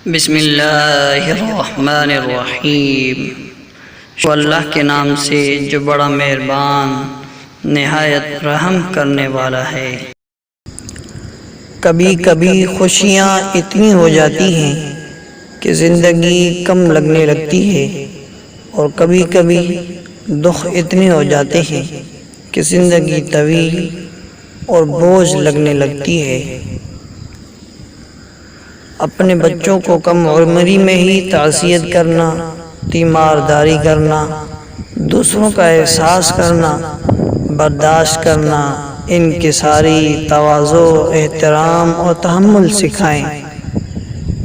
بسم اللہ الرحمن الرحیم، شروع اللہ کے نام سے جو بڑا مہربان نہایت رحم کرنے والا ہے۔ کبھی کبھی خوشیاں اتنی ہو جاتی ہیں کہ زندگی کم لگنے لگتی ہے، اور کبھی کبھی دکھ اتنے ہو جاتے ہیں کہ زندگی طویل اور بوجھ لگنے لگتی ہے۔ اپنے بچوں کو کم عمری میں ہی تعزیت کرنا، تیمارداری کرنا، دوسروں کا احساس کرنا، برداشت کرنا، انکساری، تواضع، احترام اور تحمل سکھائیں۔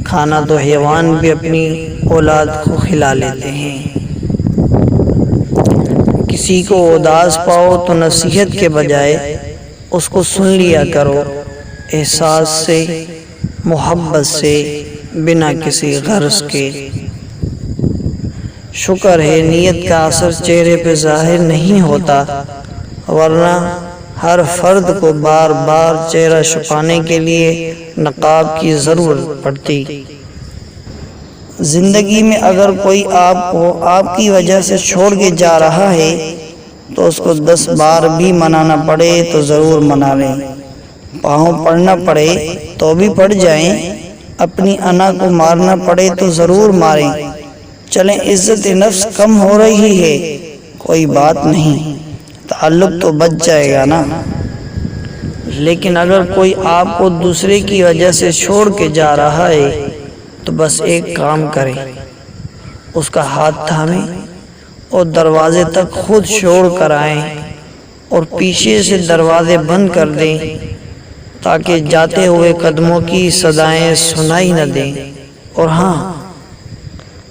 کھانا تو حیوان بھی اپنی اولاد کو کھلا لیتے ہیں۔ کسی کو اداس پاؤ تو نصیحت کے بجائے اس کو سن لیا کرو، احساس سے، محبت سے، بنا کسی غرض کے۔ شکر ہے نیت کا اثر چہرے پہ ظاہر نہیں ہوتا، ورنہ ہر فرد کو بار بار چہرہ چھپانے کے لیے نقاب کی ضرورت پڑتی۔ زندگی میں اگر کوئی آپ کو آپ کی وجہ سے چھوڑ کے جا رہا ہے تو اس کو 10 بار بھی منانا پڑے تو ضرور منا لیں، پاؤں پڑنا پڑے تو بھی پڑ جائیں، اپنی انا کو مارنا پڑے تو ضرور ماریں۔ چلیں عزت نفس کم ہو رہی ہے، کوئی بات نہیں، تعلق تو بچ جائے گا نا۔ لیکن اگر کوئی آپ کو دوسرے کی وجہ سے چھوڑ کے جا رہا ہے تو بس ایک کام کریں، اس کا ہاتھ تھامیں اور دروازے تک خود چھوڑ کر آئیں، اور پیچھے سے دروازے بند کر دیں تاکہ جاتے ہوئے قدموں کی صدائیں سنائی نہ دیں۔ اور ہاں،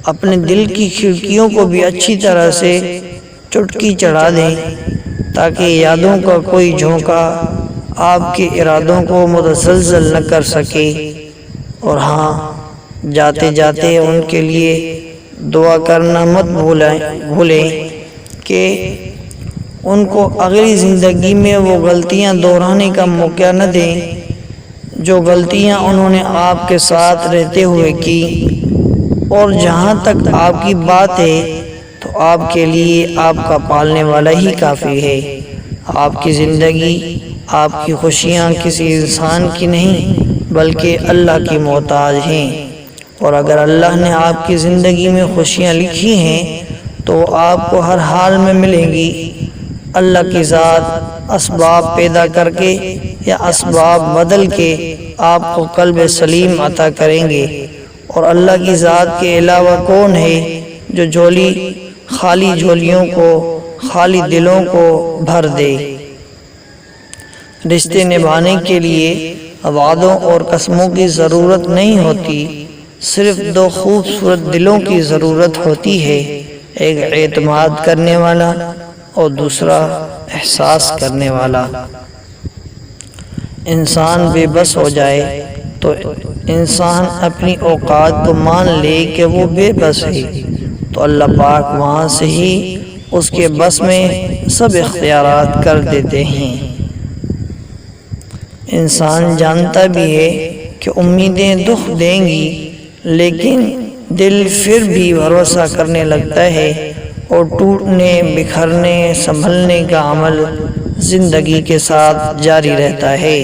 اپنے دل کی کھڑکیوں کو بھی اچھی طرح سے چٹکی چڑھا دیں تاکہ یادوں کا کوئی جھونکا آپ کے ارادوں کو متزلزل نہ کر سکے۔ اور ہاں، جاتے جاتے ان کے لیے دعا کرنا مت بھولیں کہ ان کو اگلی زندگی میں وہ غلطیاں دہرانے کا موقع نہ دیں جو غلطیاں انہوں نے آپ کے ساتھ رہتے ہوئے کی۔ اور جہاں تک آپ کی بات ہے تو آپ کے لیے آپ کا پالنے والا ہی کافی ہے۔ آپ کی زندگی، آپ کی خوشیاں کسی انسان کی نہیں بلکہ اللہ کی محتاج ہیں، اور اگر اللہ نے آپ کی زندگی میں خوشیاں لکھی ہیں تو وہ آپ کو ہر حال میں ملیں گی۔ اللہ کی ذات اسباب پیدا کر کے یا اسباب بدل کے آپ کو قلب سلیم عطا کریں گے، اور اللہ کی ذات کے علاوہ کون ہے جو خالی جھولیوں کو، خالی دلوں کو بھر دے۔ رشتے نبھانے کے لیے وعدوں اور قسموں کی ضرورت نہیں ہوتی، صرف 2 خوبصورت دلوں کی ضرورت ہوتی ہے، ایک اعتماد کرنے والا اور دوسرا احساس کرنے والا۔ انسان بے بس ہو جائے تو انسان اپنی اوقات کو مان لے کہ وہ بے بس ہے تو اللہ پاک وہاں سے ہی اس کے بس میں سب اختیارات کر دیتے ہیں۔ انسان جانتا بھی ہے کہ امیدیں دکھ دیں گی، لیکن دل پھر بھی بھروسہ کرنے لگتا ہے، اور ٹوٹنے، بکھرنے، سنبھلنے کا عمل زندگی کے ساتھ جاری رہتا ہے۔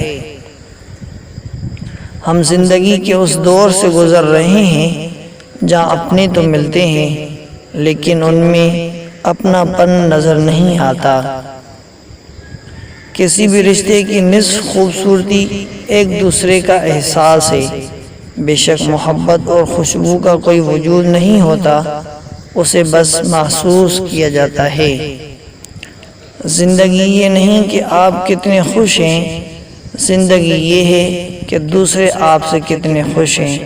ہم زندگی کے اس دور سے گزر رہے ہیں جہاں اپنے تو ملتے ہیں لیکن ان میں اپنا پن نظر نہیں آتا۔ کسی بھی رشتے کی نصف خوبصورتی ایک دوسرے کا احساس ہے۔ بے شک محبت اور خوشبو کا کوئی وجود نہیں ہوتا، اسے بس محسوس کیا جاتا ہے۔ زندگی یہ نہیں کہ آپ کتنے خوش ہیں، زندگی یہ ہے کہ دوسرے آپ سے کتنے خوش ہیں۔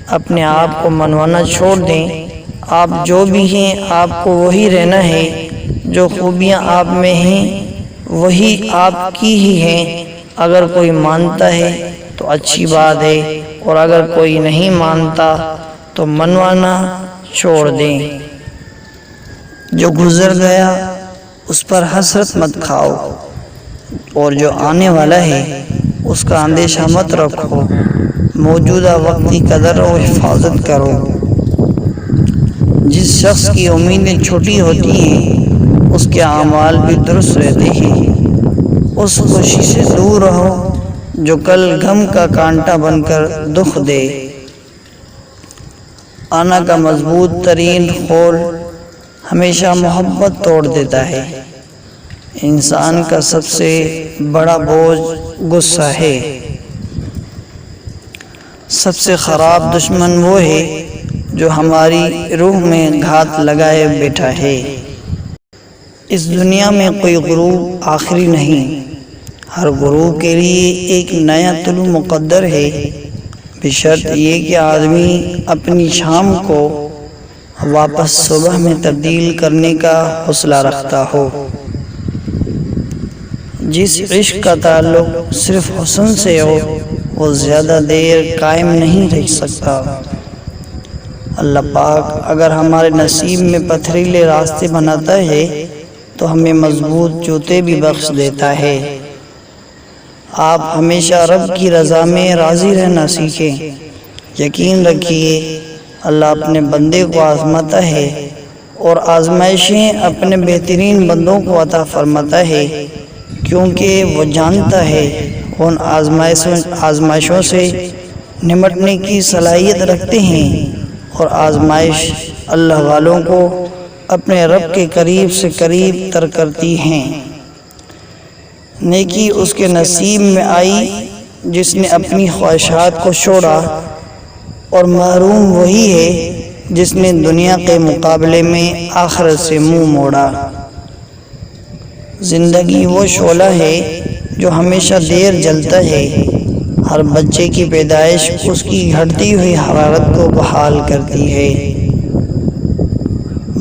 اپنے آپ کو منوانا چھوڑ دیں، آپ جو بھی ہیں آپ کو وہی رہنا ہے، جو خوبیاں آپ میں ہیں وہی آپ کی ہی ہیں۔ اگر کوئی مانتا ہے تو اچھی بات ہے، اور اگر کوئی نہیں مانتا تو منوانا چھوڑ دیں۔ جو گزر گیا اس پر حسرت مت کھاؤ، اور جو آنے والا ہے اس کا اندیشہ مت رکھو، موجودہ وقت کی قدر و حفاظت کرو۔ جس شخص کی امیدیں چھوٹی ہوتی ہیں اس کے اعمال بھی درست رہتے ہیں۔ اس خوشی سے دور رہو جو کل غم کا کانٹا بن کر دکھ دے۔ آنا کا مضبوط ترین خول ہمیشہ محبت توڑ دیتا ہے۔ انسان کا سب سے بڑا بوجھ غصہ ہے۔ سب سے خراب دشمن وہ ہے جو ہماری روح میں گھات لگائے بیٹھا ہے۔ اس دنیا میں کوئی غروب آخری نہیں، ہر غروب کے لیے ایک نیا طلوع مقدر ہے، بشرط یہ کہ آدمی اپنی شام کو واپس صبح میں تبدیل کرنے کا حوصلہ رکھتا ہو۔ جس عشق کا تعلق صرف حسن سے ہو وہ زیادہ دیر قائم نہیں رہ سکتا۔ اللہ پاک اگر ہمارے نصیب میں پتھریلے راستے بناتا ہے تو ہمیں مضبوط جوتے بھی بخش دیتا ہے۔ آپ ہمیشہ رب کی رضا میں راضی رہنا سیکھیں۔ یقین رکھیے اللہ اپنے بندے کو آزماتا ہے اور آزمائشیں اپنے بہترین بندوں کو عطا فرماتا ہے، کیونکہ وہ جانتا ہے ان آزمائشوں سے نمٹنے کی صلاحیت رکھتے ہیں، اور آزمائش اللہ والوں کو اپنے رب کے قریب سے قریب تر کرتی ہیں۔ نیکی اس کے نصیب میں آئی جس نے اپنی خواہشات کو چھوڑا، اور محروم وہی ہے جس نے دنیا کے مقابلے میں آخرت سے منہ موڑا۔ زندگی وہ شعلہ ہے جو ہمیشہ دیر جلتا ہے۔ ہر بچے کی پیدائش اس کی گھٹتی ہوئی حرارت کو بحال کرتی ہے۔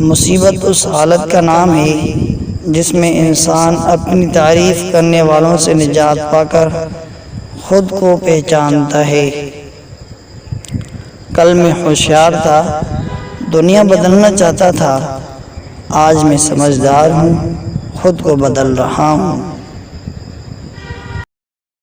مصیبت اس حالت کا نام ہے جس میں انسان اپنی تعریف کرنے والوں سے نجات پا کر خود کو پہچانتا ہے۔ کل میں ہوشیار تھا، دنیا بدلنا چاہتا تھا، آج میں سمجھدار ہوں، خود کو بدل رہا ہوں۔